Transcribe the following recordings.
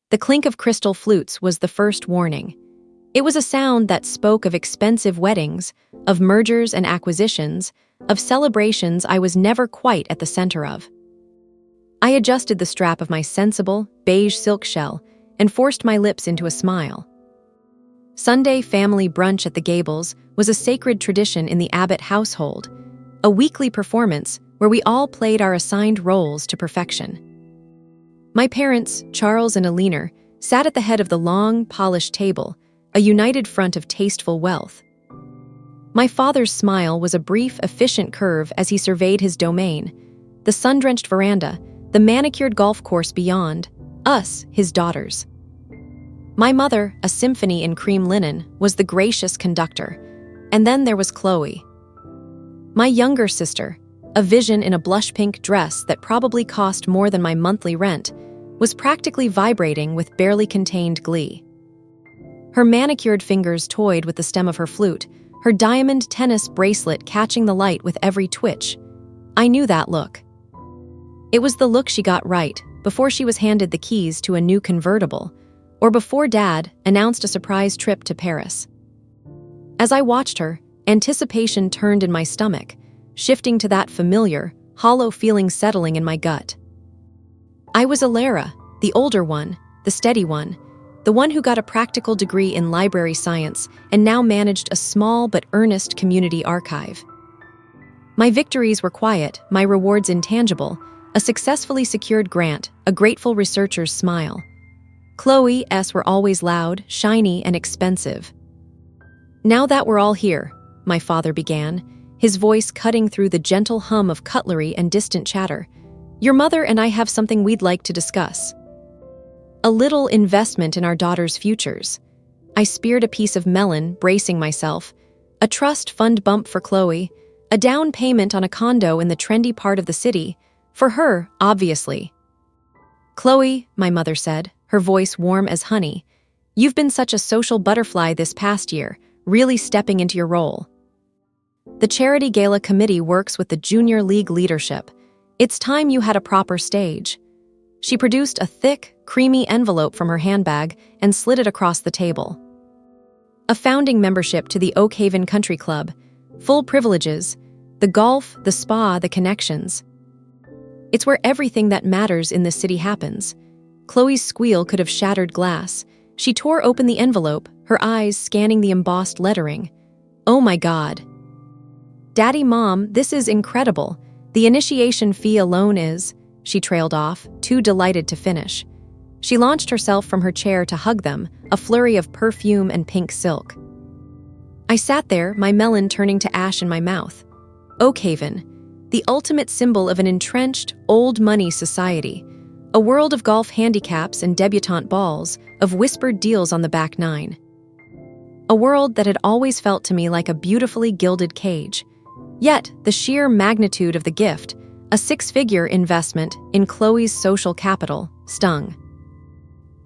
The clink of crystal flutes was the first warning. It was a sound that spoke of expensive weddings, of mergers and acquisitions, of celebrations I was never quite at the center of. I adjusted the strap of my sensible, beige silk shell and forced my lips into a smile. Sunday family brunch at the Gables was a sacred tradition in the Abbott household, a weekly performance where we all played our assigned roles to perfection. My parents, Charles and Elara, sat at the head of the long, polished table, a united front of tasteful wealth. My father's smile was a brief, efficient curve as he surveyed his domain, the sun-drenched veranda, the manicured golf course beyond, us, his daughters. My mother, a symphony in cream linen, was the gracious conductor, and then there was Chloe. My younger sister, a vision in a blush-pink dress that probably cost more than my monthly rent, was practically vibrating with barely contained glee. Her manicured fingers toyed with the stem of her flute, her diamond tennis bracelet catching the light with every twitch. I knew that look. It was the look she got right before she was handed the keys to a new convertible, or before Dad announced a surprise trip to Paris. As I watched her, anticipation turned in my stomach, shifting to that familiar, hollow feeling settling in my gut. I was Elara, the older one, the steady one, the one who got a practical degree in library science and now managed a small but earnest community archive. My victories were quiet, my rewards intangible, a successfully secured grant, a grateful researcher's smile. Chloe's were always loud, shiny, and expensive. Now that we're all here, my father began, his voice cutting through the gentle hum of cutlery and distant chatter, your mother and I have something we'd like to discuss. A little investment in our daughter's futures. I speared a piece of melon, bracing myself. A trust fund bump for Chloe, a down payment on a condo in the trendy part of the city. For her, obviously. Chloe, my mother said, her voice warm as honey, you've been such a social butterfly this past year, really stepping into your role. The Charity Gala Committee works with the Junior League leadership. It's time you had a proper stage. She produced a thick, creamy envelope from her handbag and slid it across the table. A founding membership to the Oakhaven Country Club, full privileges, the golf, the spa, the connections. It's where everything that matters in this city happens. Chloe's squeal could have shattered glass. She tore open the envelope, her eyes scanning the embossed lettering. Oh my God. Daddy, Mom, this is incredible. The initiation fee alone is, she trailed off, too delighted to finish. She launched herself from her chair to hug them, a flurry of perfume and pink silk. I sat there, my melon turning to ash in my mouth. Oakhaven, the ultimate symbol of an entrenched, old-money society, a world of golf handicaps and debutante balls, of whispered deals on the back nine. A world that had always felt to me like a beautifully gilded cage. Yet, the sheer magnitude of the gift, a six-figure investment in Chloe's social capital, stung.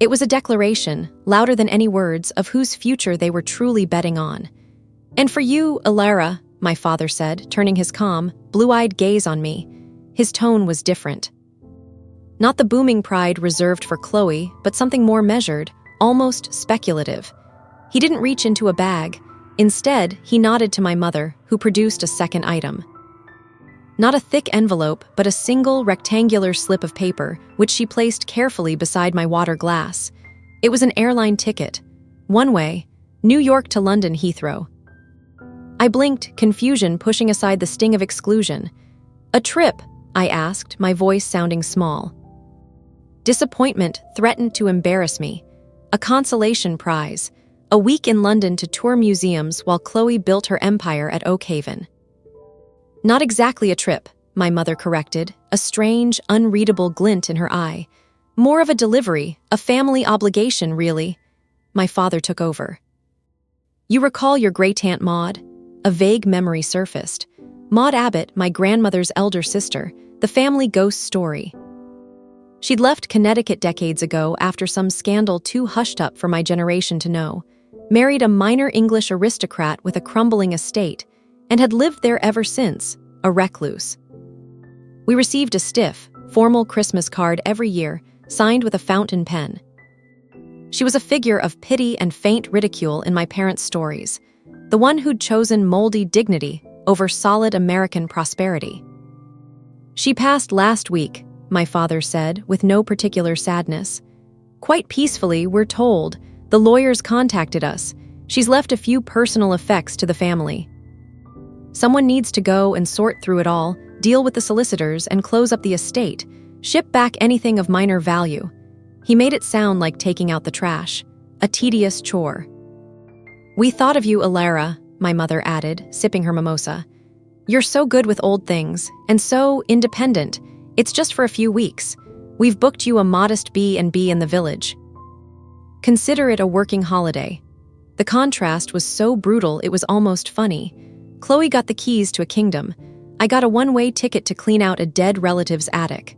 It was a declaration, louder than any words, of whose future they were truly betting on. And for you, Elara, my father said, turning his calm, blue-eyed gaze on me. His tone was different. Not the booming pride reserved for Chloe, but something more measured, almost speculative. He didn't reach into a bag. Instead, he nodded to my mother, who produced a second item. Not a thick envelope, but a single rectangular slip of paper, which she placed carefully beside my water glass. It was an airline ticket. One way, New York to London Heathrow. I blinked, confusion pushing aside the sting of exclusion. A trip, I asked, my voice sounding small. Disappointment threatened to embarrass me. A consolation prize. A week in London to tour museums while Chloe built her empire at Oakhaven. Not exactly a trip, my mother corrected, a strange, unreadable glint in her eye. More of a delivery, a family obligation, really. My father took over. You recall your great-aunt Maud? A vague memory surfaced. Maud Abbott, my grandmother's elder sister, the family ghost story. She'd left Connecticut decades ago after some scandal too hushed up for my generation to know, married a minor English aristocrat with a crumbling estate, and had lived there ever since, a recluse. We received a stiff, formal Christmas card every year, signed with a fountain pen. She was a figure of pity and faint ridicule in my parents' stories, the one who'd chosen moldy dignity over solid American prosperity. "She passed last week," my father said, with no particular sadness. "Quite peacefully, we're told. The lawyers contacted us. She's left a few personal effects to the family. Someone needs to go and sort through it all, deal with the solicitors, and close up the estate, ship back anything of minor value." He made it sound like taking out the trash, a tedious chore. "We thought of you, Elara," my mother added, sipping her mimosa. "You're so good with old things, and so independent. It's just for a few weeks. We've booked you a modest B&B in the village. Consider it a working holiday." The contrast was so brutal it was almost funny. Chloe got the keys to a kingdom. I got a one-way ticket to clean out a dead relative's attic.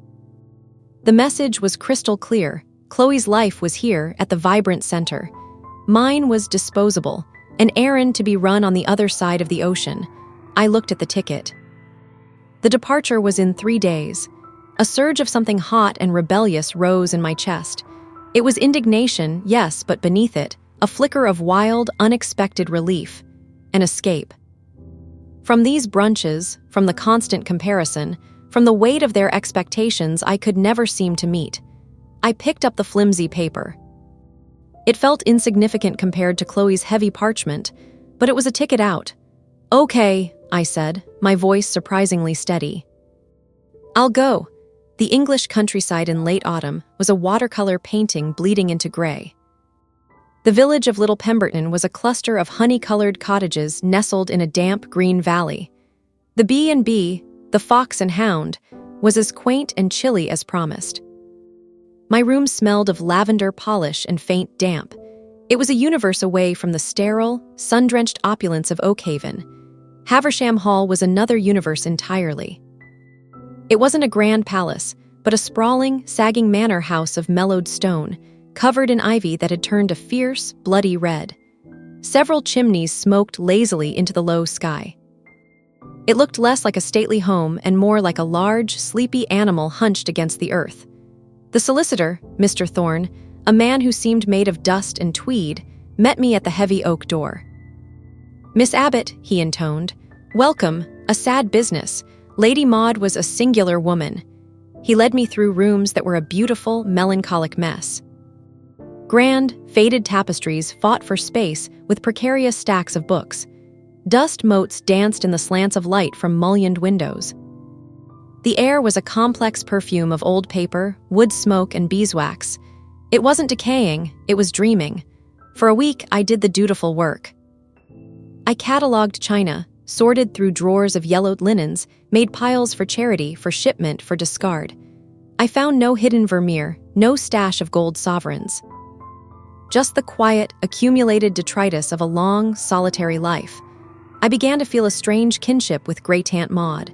The message was crystal clear. Chloe's life was here at the vibrant center. Mine was disposable, an errand to be run on the other side of the ocean. I looked at the ticket. The departure was in 3 days. A surge of something hot and rebellious rose in my chest. It was indignation, yes, but beneath it, a flicker of wild, unexpected relief. An escape. From these brunches, from the constant comparison, from the weight of their expectations I could never seem to meet, I picked up the flimsy paper. It felt insignificant compared to Chloe's heavy parchment, but it was a ticket out. "Okay," I said, my voice surprisingly steady. "I'll go." The English countryside in late autumn was a watercolor painting bleeding into gray. The village of Little Pemberton was a cluster of honey-colored cottages nestled in a damp green valley. The B&B, the Fox and Hound, was as quaint and chilly as promised. My room smelled of lavender polish and faint damp. It was a universe away from the sterile, sun-drenched opulence of Oakhaven. Haversham Hall was another universe entirely. It wasn't a grand palace, but a sprawling, sagging manor house of mellowed stone, covered in ivy that had turned a fierce, bloody red. Several chimneys smoked lazily into the low sky. It looked less like a stately home and more like a large, sleepy animal hunched against the earth. The solicitor, Mr. Thorne, a man who seemed made of dust and tweed, met me at the heavy oak door. "Miss Abbott," he intoned, "welcome, a sad business. Lady Maud was a singular woman." He led me through rooms that were a beautiful, melancholic mess. Grand, faded tapestries fought for space with precarious stacks of books. Dust motes danced in the slants of light from mullioned windows. The air was a complex perfume of old paper, wood smoke, and beeswax. It wasn't decaying, it was dreaming. For a week, I did the dutiful work. I cataloged china, sorted through drawers of yellowed linens, made piles for charity, for shipment, for discard. I found no hidden vermeer, no stash of gold sovereigns. Just the quiet, accumulated detritus of a long, solitary life. I began to feel a strange kinship with Great Aunt Maud.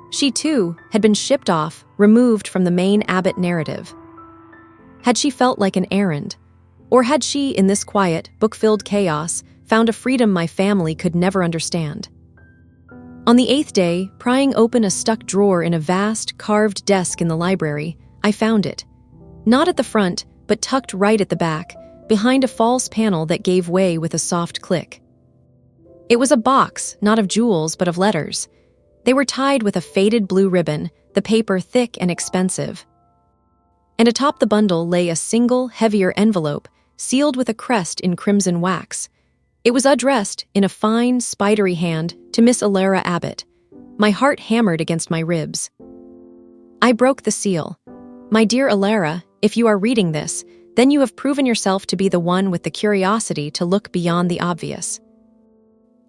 She, too, had been shipped off, removed from the main Abbott narrative. Had she felt like an errand? Or had she, in this quiet, book-filled chaos, found a freedom my family could never understand? On the 8th day, prying open a stuck drawer in a vast, carved desk in the library, I found it. Not at the front, but tucked right at the back, behind a false panel that gave way with a soft click. It was a box, not of jewels, but of letters. They were tied with a faded blue ribbon, the paper thick and expensive. And atop the bundle lay a single, heavier envelope, sealed with a crest in crimson wax. It was addressed, in a fine, spidery hand, to Miss Elara Abbott. My heart hammered against my ribs. I broke the seal. "My dear Elara, if you are reading this, then you have proven yourself to be the one with the curiosity to look beyond the obvious.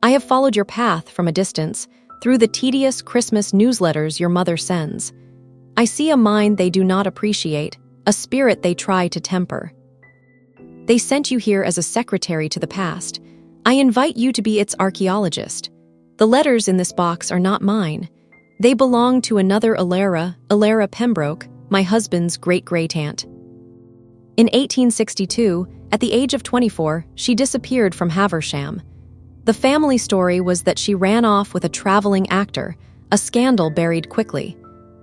I have followed your path from a distance, through the tedious Christmas newsletters your mother sends. I see a mind they do not appreciate, a spirit they try to temper. They sent you here as a secretary to the past. I invite you to be its archaeologist. The letters in this box are not mine. They belong to another Elara Pembroke, my husband's great-great-aunt. In 1862, at the age of 24, she disappeared from Haversham. The family story was that she ran off with a traveling actor, a scandal buried quickly.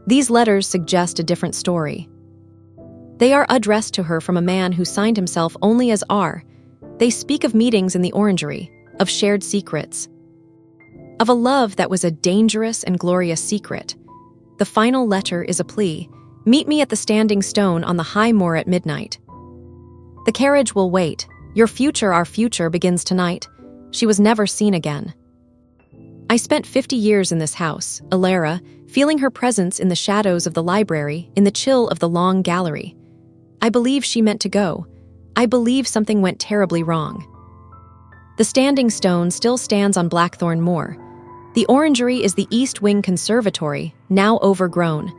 These letters suggest a different story. They are addressed to her from a man who signed himself only as R. They speak of meetings in the orangery, of shared secrets, of a love that was a dangerous and glorious secret. The final letter is a plea. Meet me at the Standing Stone on the high moor at midnight. The carriage will wait. Your future, our future, begins tonight. She was never seen again. I spent 50 years in this house, Elara, feeling her presence in the shadows of the library, in the chill of the long gallery. I believe she meant to go. I believe something went terribly wrong. The Standing Stone still stands on Blackthorn Moor. The orangery is the East Wing Conservatory, now overgrown.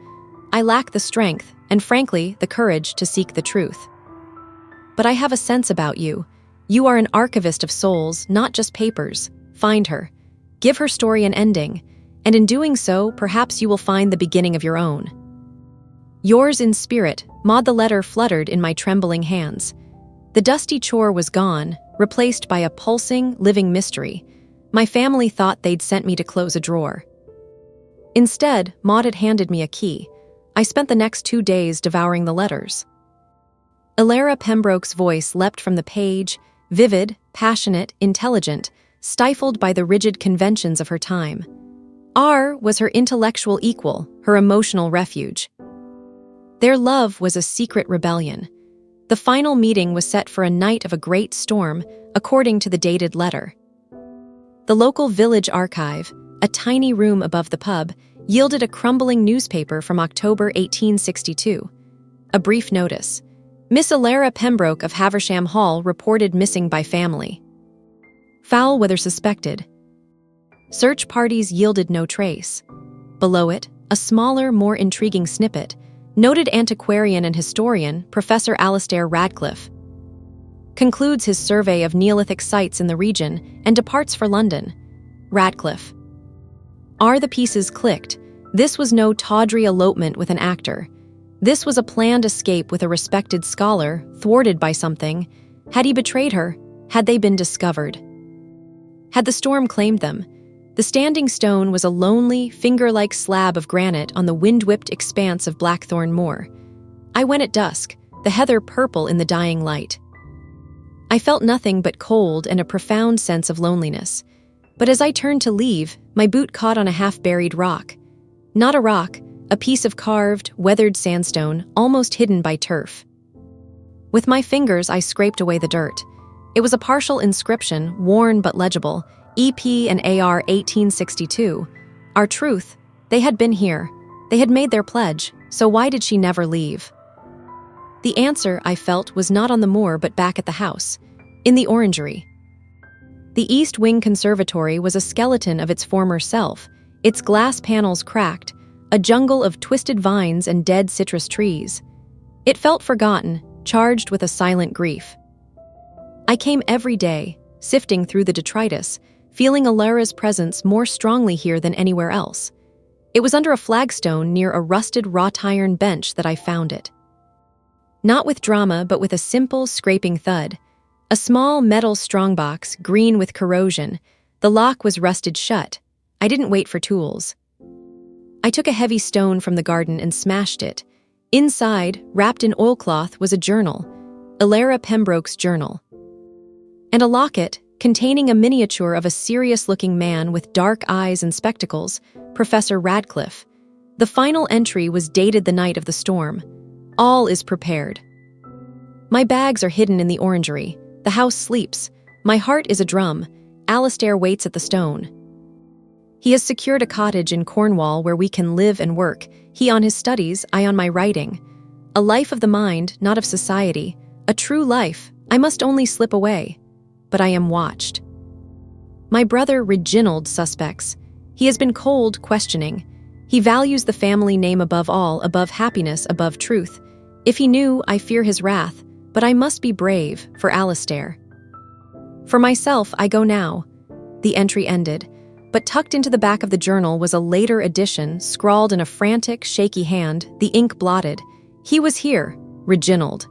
I lack the strength, and frankly, the courage to seek the truth. But I have a sense about you. You are an archivist of souls, not just papers. Find her. Give her story an ending, and in doing so, perhaps you will find the beginning of your own. Yours in spirit, Maud. The letter fluttered in my trembling hands. The dusty chore was gone, replaced by a pulsing, living mystery. My family thought they'd sent me to close a drawer. Instead, Maud had handed me a key. I spent the next 2 days devouring the letters. Elara Pembroke's voice leapt from the page, vivid, passionate, intelligent, stifled by the rigid conventions of her time. R was her intellectual equal, her emotional refuge. Their love was a secret rebellion. The final meeting was set for a night of a great storm, according to the dated letter. The local village archive, a tiny room above the pub, yielded a crumbling newspaper from October 1862. A brief notice. Miss Elara Pembroke of Haversham Hall reported missing by family. Foul weather suspected. Search parties yielded no trace. Below it, a smaller, more intriguing snippet. Noted antiquarian and historian, Professor Alastair Radcliffe, concludes his survey of Neolithic sites in the region and departs for London. Radcliffe. Are the pieces clicked? This was no tawdry elopement with an actor. This was a planned escape with a respected scholar, thwarted by something. Had he betrayed her? Had they been discovered? Had the storm claimed them? The Standing Stone was a lonely, finger-like slab of granite on the wind-whipped expanse of Blackthorn Moor. I went at dusk, the heather purple in the dying light. I felt nothing but cold and a profound sense of loneliness. But as I turned to leave, my boot caught on a half-buried rock. Not a rock, a piece of carved, weathered sandstone, almost hidden by turf. With my fingers, I scraped away the dirt. It was a partial inscription, worn but legible, EP and AR 1862. Our truth, they had been here. They had made their pledge, so why did she never leave? The answer, I felt, was not on the moor but back at the house, in the orangery. The East Wing Conservatory was a skeleton of its former self, its glass panels cracked, a jungle of twisted vines and dead citrus trees. It felt forgotten, charged with a silent grief. I came every day, sifting through the detritus, feeling Elara's presence more strongly here than anywhere else. It was under a flagstone near a rusted wrought iron bench that I found it. Not with drama, but with a simple, scraping thud. A small metal strongbox, green with corrosion. The lock was rusted shut. I didn't wait for tools. I took a heavy stone from the garden and smashed it. Inside, wrapped in oilcloth, was a journal, Elara Pembroke's journal. And a locket, containing a miniature of a serious-looking man with dark eyes and spectacles, Professor Radcliffe. The final entry was dated the night of the storm. All is prepared. My bags are hidden in the orangery. The house sleeps. My heart is a drum. Alastair waits at the stone. He has secured a cottage in Cornwall where we can live and work, he on his studies, I on my writing. A life of the mind, not of society. A true life. I must only slip away. But I am watched. My brother Reginald suspects. He has been cold, questioning. He values the family name above all, above happiness, above truth. If he knew, I fear his wrath, but I must be brave, for Alastair. For myself, I go now. The entry ended, but tucked into the back of the journal was a later edition, scrawled in a frantic, shaky hand, the ink blotted. He was here, Reginald.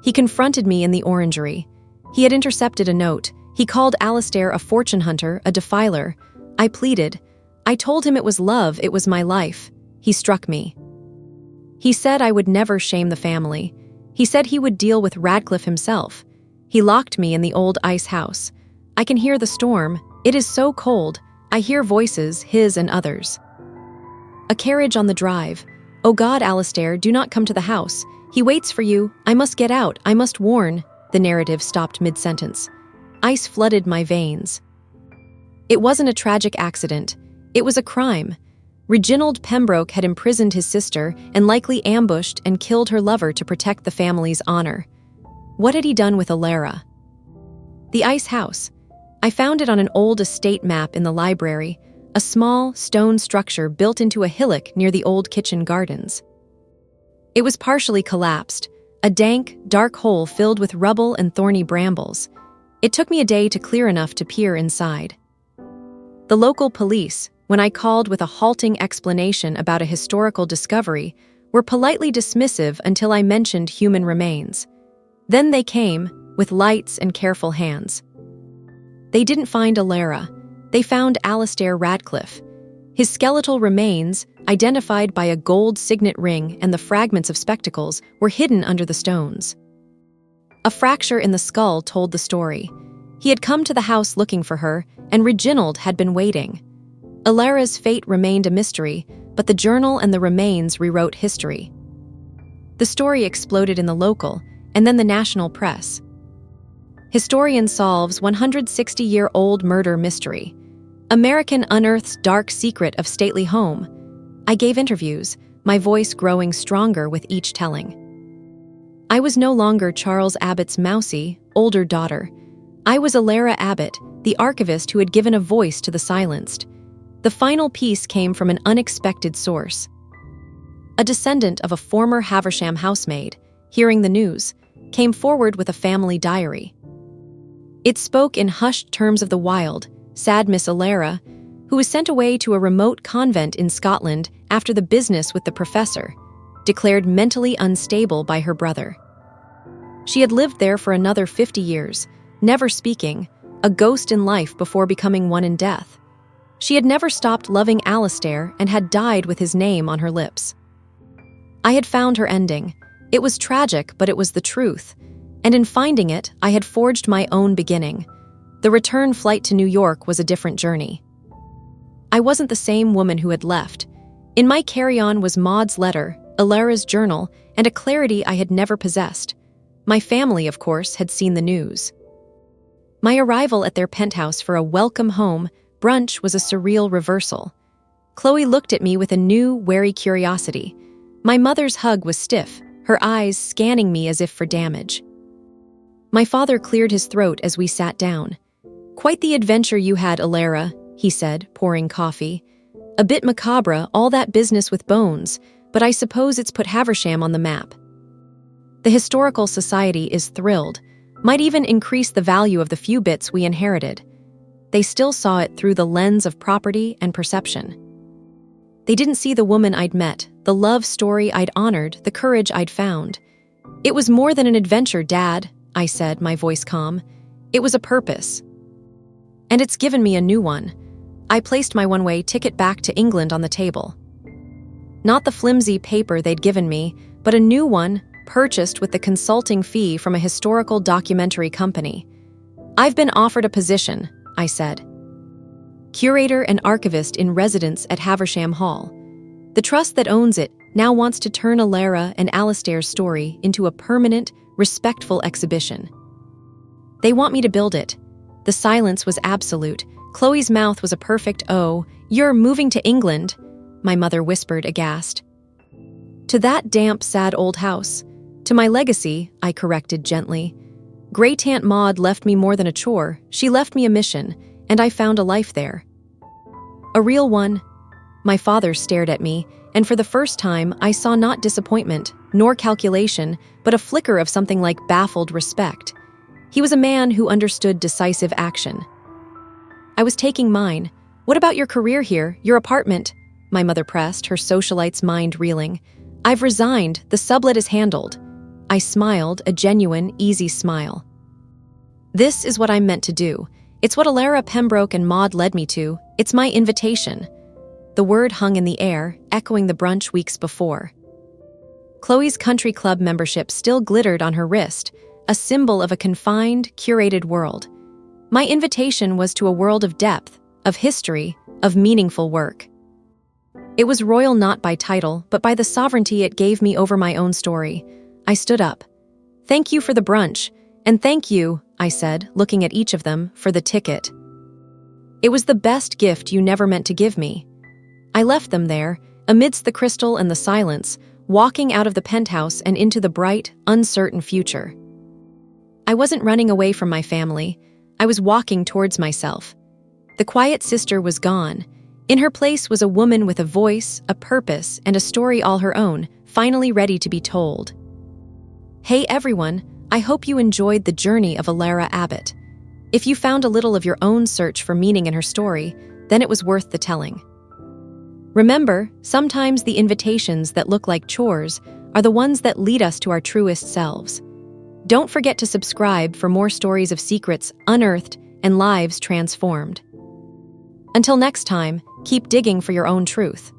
He confronted me in the orangery. He had intercepted a note. He called Alastair a fortune hunter, a defiler. I pleaded. I told him it was love, it was my life. He struck me. He said I would never shame the family. He said he would deal with Radcliffe himself. He locked me in the old ice house. I can hear the storm. It is so cold. I hear voices, his and others. A carriage on the drive. Oh God, Alistair, do not come to the house. He waits for you. I must get out. I must warn. The narrative stopped mid-sentence. Ice flooded my veins. It wasn't a tragic accident. It was a crime. Reginald Pembroke had imprisoned his sister and likely ambushed and killed her lover to protect the family's honor. What had he done with Elara? The ice house. I found it on an old estate map in the library, a small, stone structure built into a hillock near the old kitchen gardens. It was partially collapsed, a dank, dark hole filled with rubble and thorny brambles. It took me a day to clear enough to peer inside. The local police, when I called with a halting explanation about a historical discovery, were politely dismissive until I mentioned human remains. Then they came, with lights and careful hands. They didn't find Elara. They found Alistair Radcliffe. His skeletal remains, identified by a gold signet ring and the fragments of spectacles, were hidden under the stones. A fracture in the skull told the story. He had come to the house looking for her, and Reginald had been waiting. Elara's fate remained a mystery, but the journal and the remains rewrote history. The story exploded in the local, and then the national press. Historian solves 160-year-old murder mystery. American unearths dark secret of stately home. I gave interviews, my voice growing stronger with each telling. I was no longer Charles Abbott's mousy, older daughter. I was Elara Abbott, the archivist who had given a voice to the silenced. The final piece came from an unexpected source. A descendant of a former Haversham housemaid, hearing the news, came forward with a family diary. It spoke in hushed terms of the wild, sad Miss Elara, who was sent away to a remote convent in Scotland after the business with the professor, declared mentally unstable by her brother. She had lived there for another 50 years, never speaking, a ghost in life before becoming one in death. She had never stopped loving Alistair and had died with his name on her lips. I had found her ending. It was tragic, but it was the truth. And in finding it, I had forged my own beginning. The return flight to New York was a different journey. I wasn't the same woman who had left. In my carry-on was Maud's letter, Elara's journal, and a clarity I had never possessed. My family, of course, had seen the news. My arrival at their penthouse for a welcome home brunch was a surreal reversal. Chloe looked at me with a new, wary curiosity. My mother's hug was stiff, her eyes scanning me as if for damage. My father cleared his throat as we sat down. "Quite the adventure you had, Elara," he said, pouring coffee. "A bit macabre, all that business with bones, but I suppose it's put Haversham on the map." The Historical Society is thrilled, might even increase the value of the few bits we inherited. They still saw it through the lens of property and perception. They didn't see the woman I'd met, the love story I'd honored, the courage I'd found. "It was more than an adventure, Dad," I said, my voice calm. "It was a purpose. And it's given me a new one." I placed my one-way ticket back to England on the table. Not the flimsy paper they'd given me, but a new one, purchased with the consulting fee from a historical documentary company. "I've been offered a position," I said. "Curator and archivist in residence at Haversham Hall. The trust that owns it now wants to turn Elara and Alistair's story into a permanent, respectful exhibition. They want me to build it." The silence was absolute. Chloe's mouth was a perfect "Oh, you're moving to England," my mother whispered, aghast. "To that damp, sad old house. To my legacy," I corrected gently. "Great-Aunt Maud left me more than a chore. She left me a mission, and I found a life there." "A real one?" My father stared at me, and for the first time I saw not disappointment, nor calculation, but a flicker of something like baffled respect. He was a man who understood decisive action. I was taking mine. "What about your career here, your apartment?" My mother pressed, her socialite's mind reeling. "I've resigned. The sublet is handled." I smiled, a genuine, easy smile. "This is what I'm meant to do. It's what Elara Pembroke and Maud led me to. It's my invitation." The word hung in the air, echoing the brunch weeks before. Chloe's country club membership still glittered on her wrist, a symbol of a confined, curated world. My invitation was to a world of depth, of history, of meaningful work. It was royal not by title, but by the sovereignty it gave me over my own story. I stood up. "Thank you for the brunch, and thank you," I said, looking at each of them, "for the ticket. It was the best gift you never meant to give me." I left them there, amidst the crystal and the silence, walking out of the penthouse and into the bright, uncertain future. I wasn't running away from my family. I was walking towards myself. The quiet sister was gone. In her place was a woman with a voice, a purpose, and a story all her own, finally ready to be told. Hey everyone, I hope you enjoyed the journey of Elara Abbott. If you found a little of your own search for meaning in her story, then it was worth the telling. Remember, sometimes the invitations that look like chores are the ones that lead us to our truest selves. Don't forget to subscribe for more stories of secrets unearthed and lives transformed. Until next time, keep digging for your own truth.